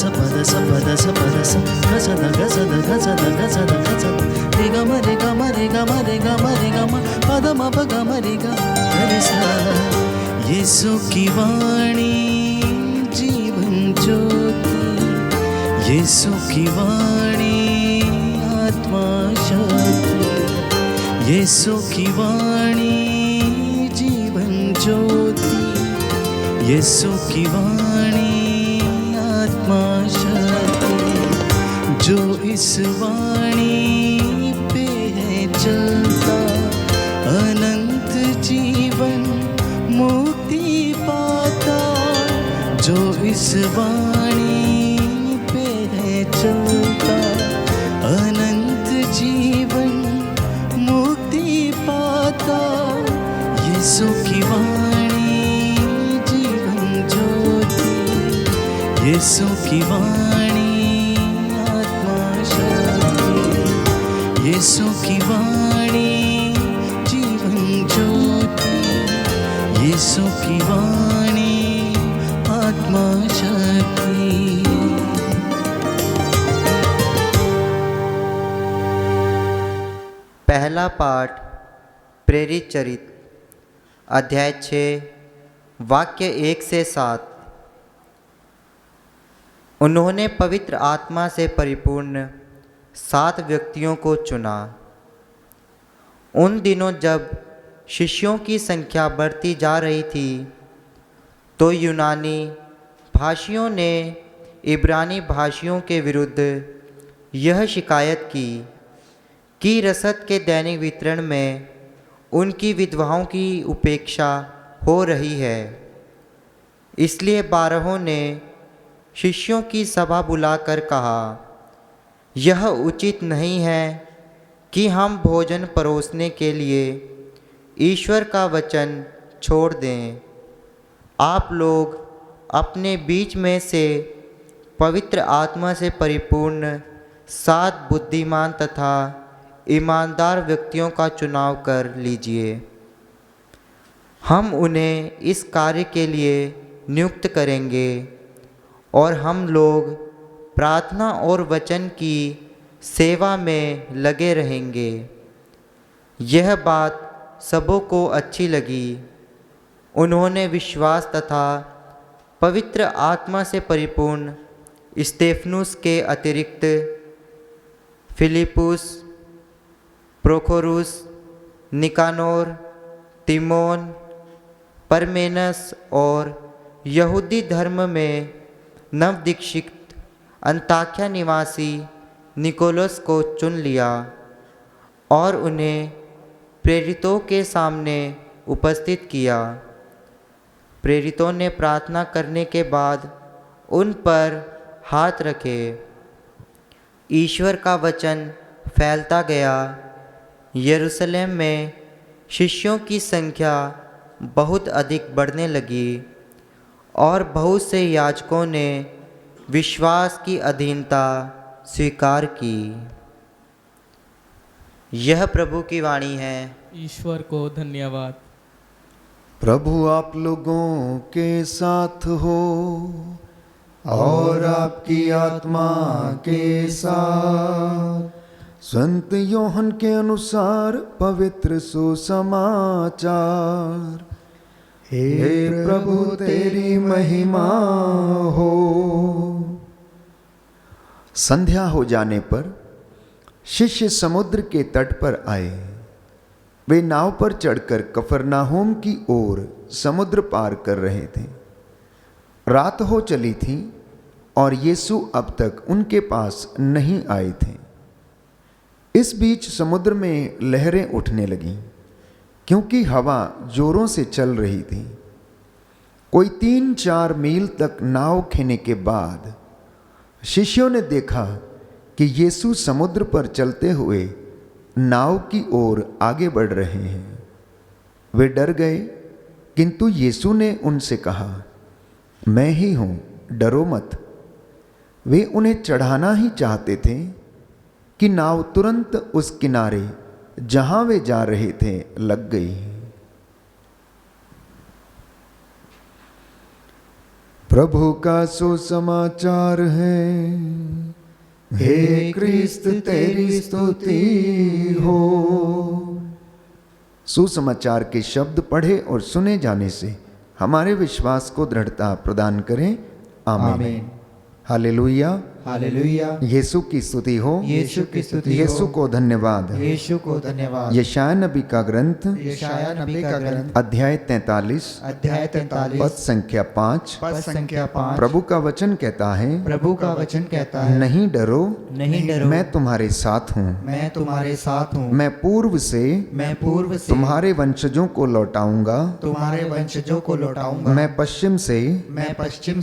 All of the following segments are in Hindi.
ಸ ಪದ ಸ ಪದ ಸ ಪದ ಸ ಗಸದ ಗಸದ ಗಸದ ಗಸದ ಗಸದ ರಿ ಗ ಮ ರಿ ಗ ಮ ರಿ ಗ ಮ ರಿ ಗ ಮ ರಿ ಗ ಮ ಪದ ಮ ಪ ಗ ಮ ರಿ ಗ ರಿ ಸ ಯೇಸು की वाणी जीवन ज्योति यीशु की वाणी आत्मा शक्ति यीशु की वाणी जीवन ज्योति यीशु की वाणी आत्मा शक्ति जो इस वाणी पे है चलता अनंत जीवन मुक्ति पाता जो इस वाणी पे है चलता अनंत जीवन मुक्ति पाता यीशु की वाणी जीवन ज्योति यीशु की वाणी आत्मा शक्ति यीशु की वाणी जीवन ज्योति यीशु की वाणी आत्मा शक्ति। पहला पाठ प्रेरित चरित्र अध्याय 6 वाक्य 1 से 7। उन्होंने पवित्र आत्मा से परिपूर्ण 7 व्यक्तियों को चुना। उन दिनों जब शिष्यों की संख्या बढ़ती जा रही थी तो यूनानी भाषियों ने इब्रानी भाषियों के विरुद्ध यह शिकायत की कि रसद के दैनिक वितरण में उनकी विधवाओं की उपेक्षा हो रही है। इसलिए 12 ने शिष्यों की सभा बुलाकर कहा, यह उचित नहीं है कि हम भोजन परोसने के लिए ईश्वर का वचन छोड़ दें। आप लोग अपने बीच में से पवित्र आत्मा से परिपूर्ण 7 बुद्धिमान तथा ईमानदार व्यक्तियों का चुनाव कर लीजिए। हम उन्हें इस कार्य के लिए नियुक्त करेंगे और हम लोग प्रार्थना और वचन की सेवा में लगे रहेंगे। यह बात सबों को अच्छी लगी। उन्होंने विश्वास तथा पवित्र आत्मा से परिपूर्ण स्तेफनुस के अतिरिक्त फिलिपुस, प्रोखोरुस, निकानोर, तिमोन, परमेनस और यहूदी धर्म में नवदीक्षित अंताख्या निवासी निकोलस को चुन लिया और उन्हें प्रेरितों के सामने उपस्थित किया। प्रेरितों ने प्रार्थना करने के बाद उन पर हाथ रखे। ईश्वर का वचन फैलता गया। यरूशलेम में शिष्यों की संख्या बहुत अधिक बढ़ने लगी और बहुत से याजकों ने विश्वास की अधीनता स्वीकार की। यह प्रभु की वाणी है। ईश्वर को धन्यवाद। प्रभु आप लोगों के साथ हो और आपकी आत्मा के साथ। संत योहन के अनुसार पवित्र सुसमाचार। हे प्रभु तेरी महिमा हो। संध्या हो जाने पर शिष्य समुद्र के तट पर आए। वे नाव पर चढ़कर कफरनाहोम की ओर समुद्र पार कर रहे थे। रात हो चली थी और यीशु अब तक उनके पास नहीं आए थे। इस बीच समुद्र में लहरें उठने लगीं, क्योंकि हवा जोरों से चल रही थी। कोई 3-4 मील तक नाव खेने के बाद शिष्यों ने देखा कि यीशु समुद्र पर चलते हुए नाव की ओर आगे बढ़ रहे हैं। वे डर गए, किंतु यीशु ने उनसे कहा, मैं ही हूं, डरो मत। वे उन्हें चढ़ाना ही चाहते थे कि नाव तुरंत उस किनारे जहां वे जा रहे थे लग गई। प्रभु का सुसमाचार है, हे क्रिस्त तेरी स्तुति हो। सुसमाचार के शब्द पढ़े और सुने जाने से हमारे विश्वास को दृढ़ता प्रदान करें। आमीन। Hallelujah, hallelujah. यीशु की स्तुति हो, यीशु की स्तुति हो। यीशु को धन्यवाद, यीशु को धन्यवाद। यशाया नबी का ग्रंथ, यशाया नबी का ग्रंथ, अध्याय 43, अध्याय 43, पद संख्या 5। पद संख्या 5। प्रभु का वचन कहता है, प्रभु का वचन कहता है, नहीं डरो, नहीं डरो, मैं तुम्हारे साथ हूँ। मैं तुम्हारे साथ हूँ। मैं पूर्व से तुम्हारे वंशजों को लौटाऊंगा, तुम्हारे वंशजों को लौटाऊंगा। मैं पश्चिम से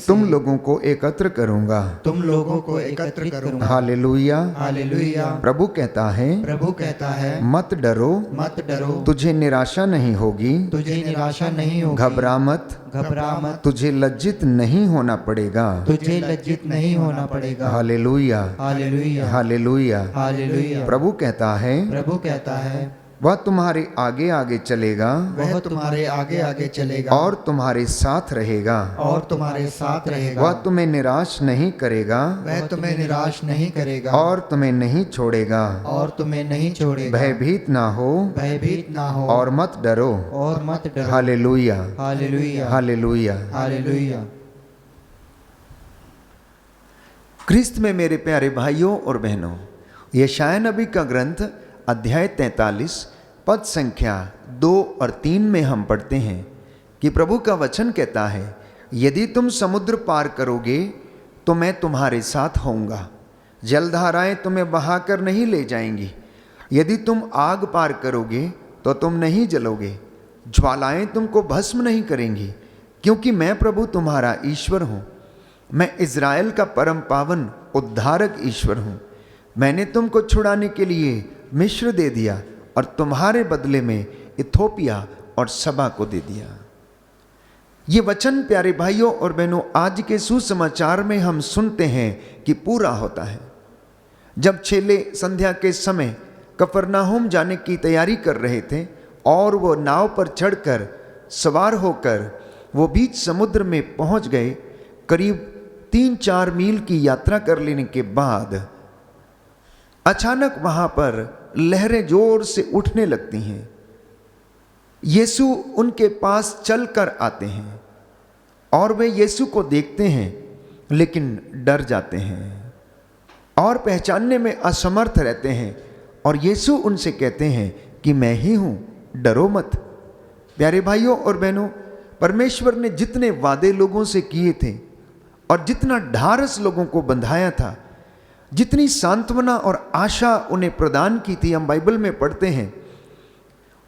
तुम लोगों को एकत्र करूंगा, तुम लोगों को एकत्र करूंगा। Hallelujah, hallelujah. प्रभु कहता है, प्रभु कहता है, मत डरो, मत डरो, तुझे निराशा नहीं होगी, तुझे निराशा नहीं होगी। घबरा मत, घबरा मत, तुझे लज्जित नहीं होना पड़ेगा, तुझे लज्जित नहीं होना पड़ेगा। Hallelujah, hallelujah, hallelujah. हालेलुया। प्रभु कहता है, प्रभु कहता है, वह तुम्हारे आगे आगे चलेगा, वह तुम्हारे आगे आगे चलेगा और तुम्हारे साथ रहेगा, और तुम्हारे साथ रहेगा। वह तुम्हें निराश नहीं करेगा, वह तुम्हें निराश नहीं करेगा, और तुम्हें नहीं छोड़ेगा, और तुम्हें नहीं छोड़ेगा। भयभीत ना हो, भयभीत ना हो, और मत डरो, और मत डरो। Hallelujah, hallelujah, hallelujah. हालेलुया। क्रिस्त में मेरे प्यारे भाइयों और बहनों, यशाया नबी का ग्रंथ अध्याय 43 पद संख्या 2 और 3 में हम पढ़ते हैं कि प्रभु का वचन कहता है, यदि तुम समुद्र पार करोगे तो मैं तुम्हारे साथ होऊंगा, जलधाराएं तुम्हें बहाकर नहीं ले जाएंगी। यदि तुम आग पार करोगे तो तुम नहीं जलोगे, ज्वालाएं तुमको भस्म नहीं करेंगी, क्योंकि मैं प्रभु तुम्हारा ईश्वर हूँ। मैं इज़राइल का परम पावन उद्धारक ईश्वर हूँ। मैंने तुमको छुड़ाने के लिए मिस्र दे दिया और तुम्हारे बदले में इथोपिया और सबा को दे दिया। ये वचन प्यारे भाइयों और बहनों आज के सुसमाचार में हम सुनते हैं कि पूरा होता है। जब चेले संध्या के समय कफरनाहुम जाने की तैयारी कर रहे थे और वो नाव पर चढ़कर सवार होकर वो बीच समुद्र में पहुंच गए, करीब 3-4 मील की यात्रा कर लेने के बाद अचानक वहां पर लहरें जोर से उठने लगती हैं। यीशु उनके पास चलकर आते हैं और वे यीशु को देखते हैं, लेकिन डर जाते हैं और पहचानने में असमर्थ रहते हैं। और यीशु उनसे कहते हैं कि मैं ही हूं, डरो मत। प्यारे भाइयों और बहनों, परमेश्वर ने जितने वादे लोगों से किए थे और जितना ढारस लोगों को बंधाया था, जितनी सांत्वना और आशा उन्हें प्रदान की थी, हम बाइबल में पढ़ते हैं,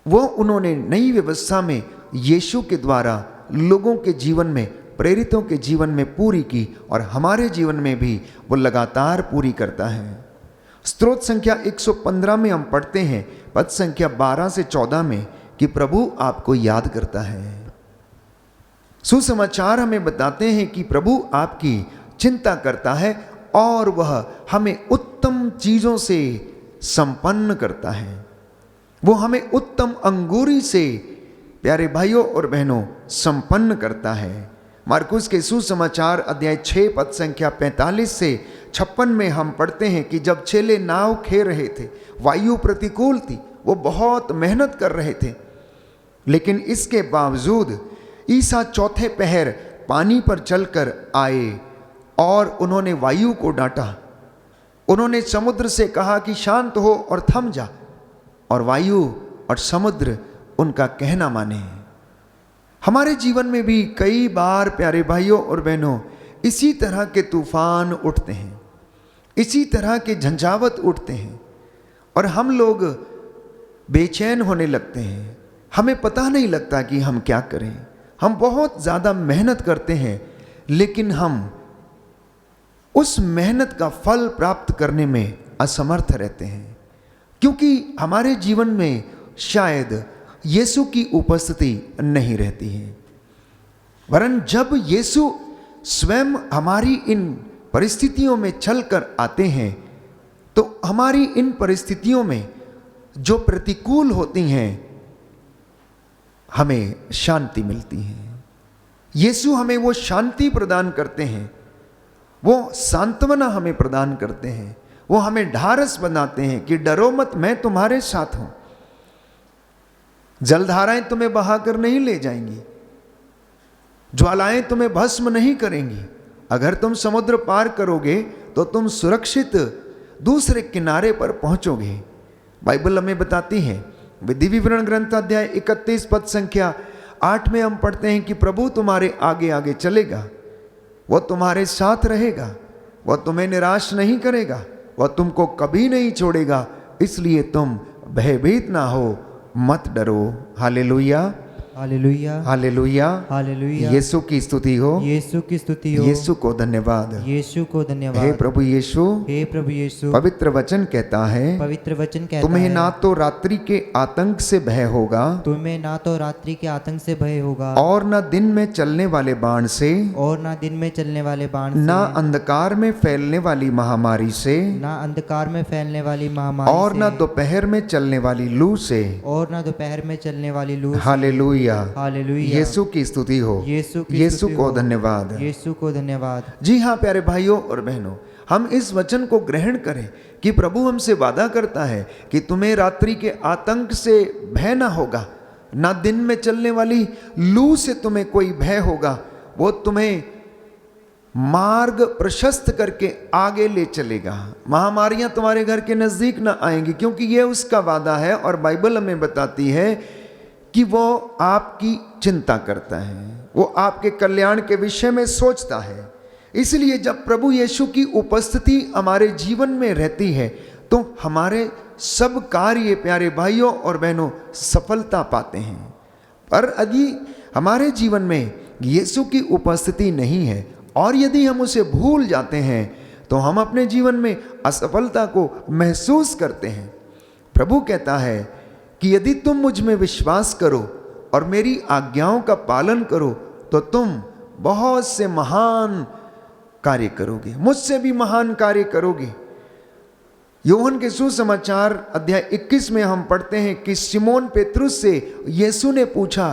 वो उन्होंने नई व्यवस्था में यीशु के द्वारा लोगों के जीवन में, प्रेरितों के जीवन में पूरी की और हमारे जीवन में भी वो लगातार पूरी करता है। स्तोत्र संख्या 115 में हम पढ़ते हैं, पद संख्या 12 से 14 में, कि प्रभु आपको याद करता है। सुसमाचार हमें बताते हैं कि प्रभु आपकी चिंता करता है और वह हमें उत्तम चीजों से संपन्न करता है। वो हमें उत्तम अंगूरी से, प्यारे भाइयों और बहनों, संपन्न करता है। मार्कुस के सुसमाचार अध्याय 6 पद संख्या 45 से 56 में हम पढ़ते हैं कि जब चेले नाव खेर रहे थे, वायु प्रतिकूल थी, वो बहुत मेहनत कर रहे थे, लेकिन इसके बावजूद ईसा चौथे पहर पानी पर चलकर आए और उन्होंने वायु को डांटा। उन्होंने समुद्र से कहा कि शांत हो और थम जा, और वायु और समुद्र उनका कहना माने। हमारे जीवन में भी कई बार प्यारे भाइयों और बहनों इसी तरह के तूफान उठते हैं, इसी तरह के झंझावत उठते हैं और हम लोग बेचैन होने लगते हैं। हमें पता नहीं लगता कि हम क्या करें। हम बहुत ज़्यादा मेहनत करते हैं, लेकिन हम उस मेहनत का फल प्राप्त करने में असमर्थ रहते हैं, क्योंकि हमारे जीवन में शायद यीशु की उपस्थिति नहीं रहती है। वरन जब यीशु स्वयं हमारी इन परिस्थितियों में चलकर आते हैं, तो हमारी इन परिस्थितियों में जो प्रतिकूल होती हैं, हमें शांति मिलती है। यीशु हमें वो शांति प्रदान करते हैं, वो सांत्वना हमें प्रदान करते हैं, वो हमें ढारस बनाते हैं कि डरो मत, मैं तुम्हारे साथ हूं। जलधाराएं तुम्हें बहाकर नहीं ले जाएंगी, ज्वालाएं तुम्हें भस्म नहीं करेंगी। अगर तुम समुद्र पार करोगे तो तुम सुरक्षित दूसरे किनारे पर पहुंचोगे। बाइबल हमें बताती है, विधि विवरण ग्रंथ अध्याय 31 पद संख्या 8 में हम पढ़ते हैं कि प्रभु तुम्हारे आगे आगे चलेगा, वह तुम्हारे साथ रहेगा, वह तुम्हें निराश नहीं करेगा, वह तुमको कभी नहीं छोड़ेगा, इसलिए तुम भयभीत ना हो, मत डरो। Hallelujah, hallelujah, hallelujah, hallelujah. यीशु की स्तुति हो, यीशु की स्तुति हो, यीशु को धन्यवाद, यीशु को धन्यवाद। हे प्रभु यीशु, हे प्रभु यीशु, पवित्र वचन कहता है, पवित्र वचन कहता तुम्हें है, ना तो रात्रि के आतंक से भय होगा, तुम्हें ना तो रात्रि के आतंक से भय होगा, और न दिन में चलने वाले बाण से, और ना दिन में चलने वाले बाण ना से, अंधकार में फैलने वाली महामारी से, ना अंधकार में फैलने वाली महामारी और से, न दोपहर में चलने वाली लू से। और ना दोपहर में चलने वाली लू से। हालेलुया, हालेलुया, यीशु की स्तुति हो, यीशु की यीशु स्तुति को हो, धन्यवाद। यीशु को धन्यवाद। जी हाँ प्यारे भाइयों और बहनों, हम इस वचन को ग्रहण करें कि प्रभु हमसे वादा करता है कि तुम्हें रात्रि के आतंक से भय ना होगा, ना दिन में चलने वाली लू से तुम्हें कोई भय होगा। वो तुम्हें मार्ग प्रशस्त करके आगे ले चलेगा। महामारियां तुम्हारे घर के नजदीक ना आएंगी, क्योंकि ये उसका वादा है। और बाइबल हमें बताती है कि वो आपकी चिंता करता है, वो आपके कल्याण के विषय में सोचता है। इसलिए जब प्रभु यीशु की उपस्थिति हमारे जीवन में रहती है तो हमारे सब कार्य प्यारे भाइयों और बहनों सफलता पाते हैं। पर यदि हमारे जीवन में यीशु की उपस्थिति नहीं है और यदि हम उसे भूल जाते हैं तो हम अपने जीवन में असफलता को महसूस करते हैं। प्रभु कहता है कि यदि तुम मुझ में विश्वास करो और मेरी आज्ञाओं का पालन करो तो तुम बहुत से महान कार्य करोगे, मुझसे भी महान कार्य करोगे। यूहन्ना के सुसमाचार अध्याय 21 में हम पढ़ते हैं कि सिमोन पेतरुस से यीशु ने पूछा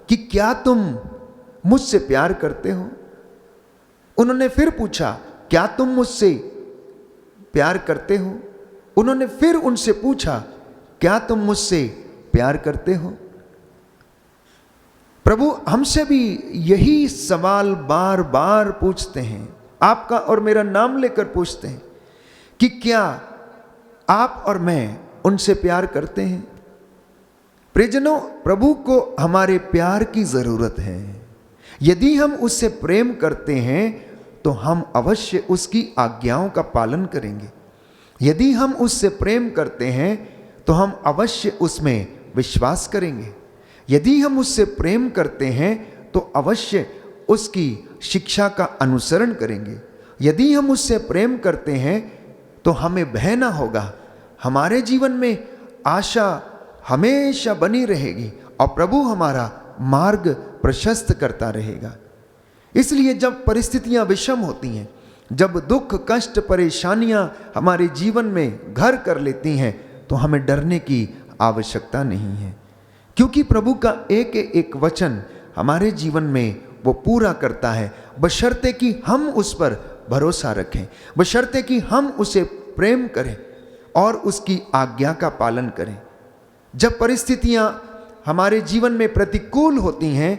कि क्या तुम मुझसे प्यार करते हो? उन्होंने फिर पूछा, क्या तुम मुझसे प्यार करते हो? उन्होंने फिर उनसे पूछा, क्या तुम मुझसे प्यार करते हो? प्रभु हमसे भी यही सवाल बार बार पूछते हैं, आपका और मेरा नाम लेकर पूछते हैं कि क्या आप और मैं उनसे प्यार करते हैं? प्रियजनों, प्रभु को हमारे प्यार की जरूरत है। यदि हम उससे प्रेम करते हैं तो हम अवश्य उसकी आज्ञाओं का पालन करेंगे। यदि हम उससे प्रेम करते हैं तो हम अवश्य उसमें विश्वास करेंगे। यदि हम उससे प्रेम करते हैं तो अवश्य उसकी शिक्षा का अनुसरण करेंगे। यदि हम उससे प्रेम करते हैं तो हमें भय ना होगा, हमारे जीवन में आशा हमेशा बनी रहेगी और प्रभु हमारा मार्ग प्रशस्त करता रहेगा। इसलिए जब परिस्थितियां विषम होती हैं, जब दुख कष्ट परेशानियां हमारे जीवन में घर कर लेती हैं तो हमें डरने की आवश्यकता नहीं है, क्योंकि प्रभु का एक एक वचन हमारे जीवन में वो पूरा करता है, बशर्ते कि हम उस पर भरोसा रखें, बशर्ते कि हम उसे प्रेम करें और उसकी आज्ञा का पालन करें। जब परिस्थितियां हमारे जीवन में प्रतिकूल होती हैं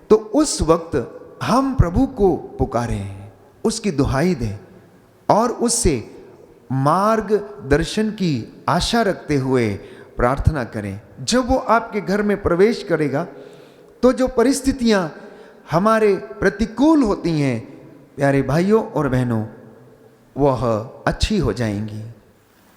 तो उस वक्त हम प्रभु को पुकारें, उसकी दुहाई दें और उससे मार्गदर्शन की आशा रखते हुए प्रार्थना करें। जब वो आपके घर में प्रवेश करेगा तो जो परिस्थितियां हमारे प्रतिकूल होती हैं, प्यारे भाइयों और बहनों, वह अच्छी हो जाएंगी।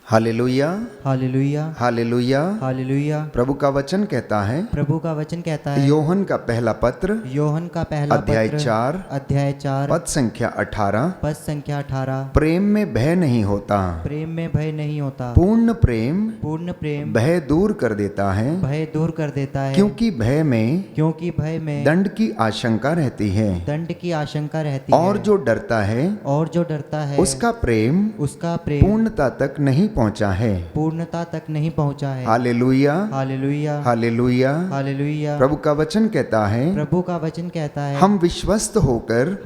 Hallelujah, hallelujah, hallelujah, hallelujah. प्रभु का वचन कहता है, प्रभु का वचन कहता है, यूहन्ना का पहला पत्र यूहन्ना का पहला अध्याय पत्र 4 अध्याय 4 पद संख्या 18, पद संख्या 18। प्रेम में भय नहीं होता, प्रेम में भय नहीं होता, पूर्ण प्रेम पूर्ण प्रेम भय दूर कर देता है, भय दूर कर देता है, क्योंकि भय में क्योंकि भय में दंड की आशंका रहती है, दंड की आशंका रहती है, और जो डरता है और जो डरता है उसका प्रेम उसका प्रेम पूर्णता तक नहीं पहुंचा है, पूर्णता तक नहीं पहुंचा है। Hallelujah, hallelujah, hallelujah. हालेलुया। प्रभु का वचन कहता है, प्रभु का वचन कहता है, हम विश्वस्त होकर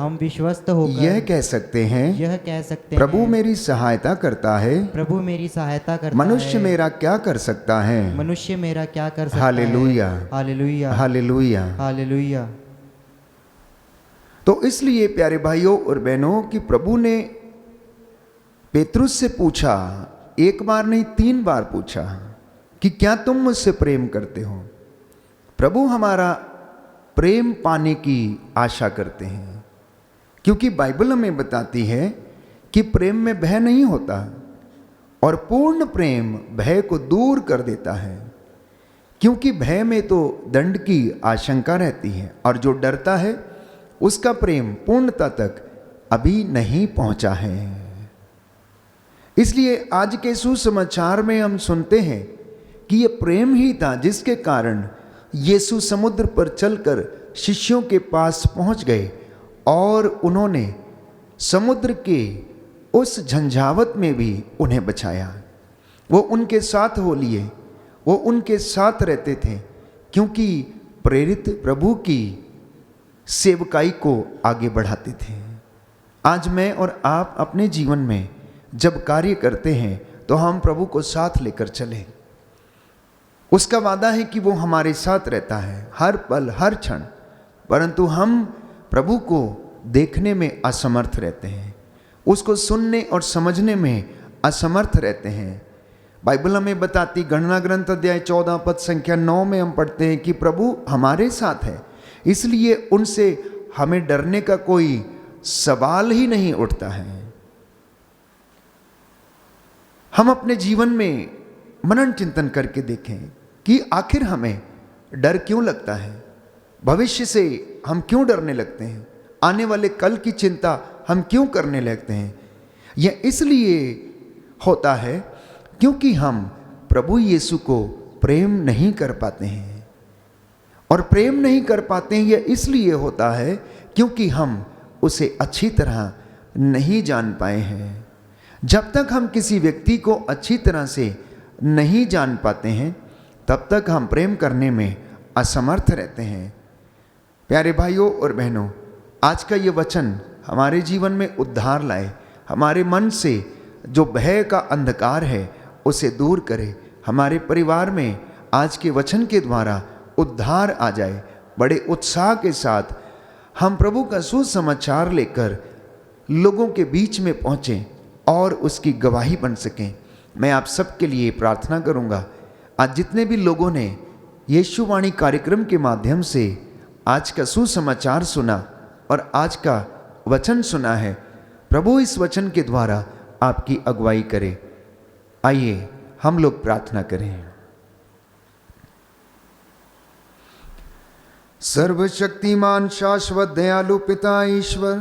यह कह सकते हैं, प्रभु मेरी सहायता करता है। प्रभु मेरी सहायता करता मनुष्य है। मेरा क्या कर सकता है? मनुष्य मेरा क्या कर सकता है? Hallelujah, hallelujah, hallelujah, hallelujah. तो इसलिए प्यारे भाइयों और बहनों कि प्रभु ने पेतरुस से पूछा, एक बार नहीं 3 बार पूछा कि क्या तुम मुझसे प्रेम करते हो। प्रभु हमारा प्रेम पाने की आशा करते हैं, क्योंकि बाइबल हमें बताती है कि प्रेम में भय नहीं होता और पूर्ण प्रेम भय को दूर कर देता है, क्योंकि भय में तो दंड की आशंका रहती है और जो डरता है उसका प्रेम पूर्णता तक अभी नहीं पहुंचा है। इसलिए आज के सुसमाचार में हम सुनते हैं कि ये प्रेम ही था जिसके कारण यीशु समुद्र पर चलकर शिष्यों के पास पहुंच गए और उन्होंने समुद्र के उस झंझावत में भी उन्हें बचाया। वो उनके साथ हो लिए, वो उनके साथ रहते थे, क्योंकि प्रेरित प्रभु की सेवकाई को आगे बढ़ाते थे। आज मैं और आप अपने जीवन में जब कार्य करते हैं तो हम प्रभु को साथ लेकर चलें। उसका वादा है कि वो हमारे साथ रहता है हर पल हर क्षण, परंतु हम प्रभु को देखने में असमर्थ रहते हैं, उसको सुनने और समझने में असमर्थ रहते हैं। बाइबल हमें बताती, गणना ग्रंथ अध्याय 14 पद संख्या 9 में हम पढ़ते हैं कि प्रभु हमारे साथ है, इसलिए उनसे हमें डरने का कोई सवाल ही नहीं उठता है। हम अपने जीवन में मनन चिंतन करके देखें कि आखिर हमें डर क्यों लगता है, भविष्य से हम क्यों डरने लगते हैं, आने वाले कल की चिंता हम क्यों करने लगते हैं। यह इसलिए होता है क्योंकि हम प्रभु यीशु को प्रेम नहीं कर पाते हैं, और प्रेम नहीं कर पाते हैं यह इसलिए होता है क्योंकि हम उसे अच्छी तरह नहीं जान पाए हैं। जब तक हम किसी व्यक्ति को अच्छी तरह से नहीं जान पाते हैं तब तक हम प्रेम करने में असमर्थ रहते हैं। प्यारे भाइयों और बहनों, आज का ये वचन हमारे जीवन में उद्धार लाए, हमारे मन से जो भय का अंधकार है उसे दूर करे, हमारे परिवार में आज के वचन के द्वारा उद्धार आ जाए। बड़े उत्साह के साथ हम प्रभु का सुसमाचार लेकर लोगों के बीच में पहुँचें और उसकी गवाही बन सकें। मैं आप सबके लिए प्रार्थना करूंगा, आज जितने भी लोगों ने यीशु वाणी कार्यक्रम के माध्यम से आज का सुसमाचार सुना और आज का वचन सुना है, प्रभु इस वचन के द्वारा आपकी अगुवाई करे। आइए हम लोग प्रार्थना करें। सर्वशक्तिमान शाश्वत दयालु पिता ईश्वर,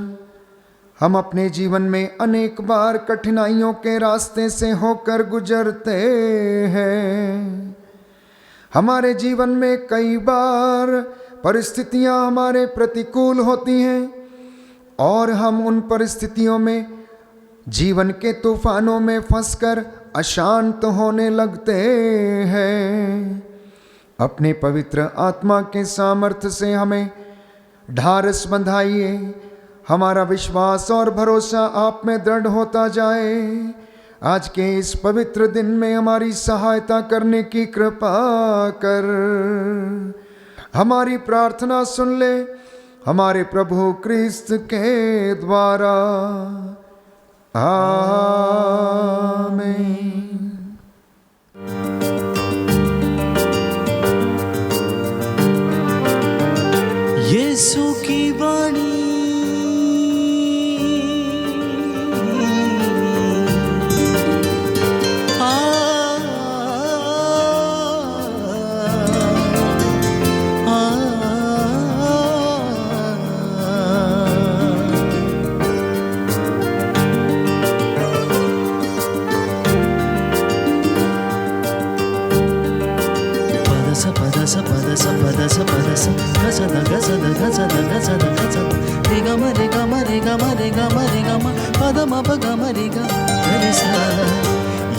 हम अपने जीवन में अनेक बार कठिनाइयों के रास्ते से होकर गुजरते हैं। हमारे जीवन में कई बार परिस्थितियां हमारे प्रतिकूल होती हैं और हम उन परिस्थितियों में जीवन के तूफानों में फंसकर अशांत होने लगते हैं। अपने पवित्र आत्मा के सामर्थ्य से हमें ढारस बंधाइए, हमारा विश्वास और भरोसा आप में दृढ़ होता जाए। आज के इस पवित्र दिन में हमारी सहायता करने की कृपा कर, हमारी प्रार्थना सुन ले हमारे प्रभु क्रिस्त के द्वारा। आमीन। यीशु की वाणी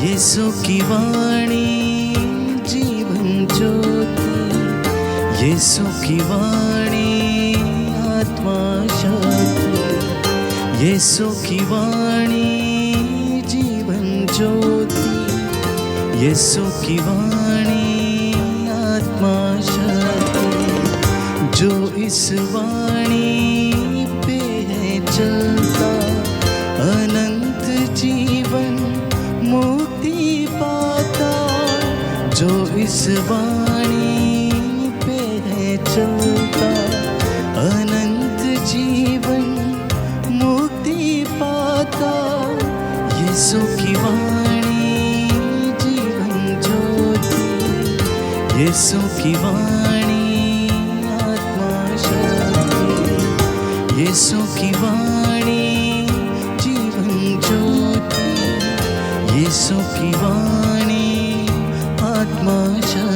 यीशु की वाणी जीवन ज्योति, यीशु की वाणी आत्मा शक्ति, यीशु की वाणी जीवन ज्योति, यीशु की वाणी आत्मा शक्ति। जो इस वाणी पे है चलता, अनंत जीवन मुक्ति पाता। जो इस वाणी पे है चलता, अनंत जीवन मुक्ति पाता। यीशु की वाणी जीवन ज्योति, यीशु की वाणी आत्मा शक्ति, यीशु की वाणी जीवन ज्योति, यीशु की वाणी आत्मा शक्ति।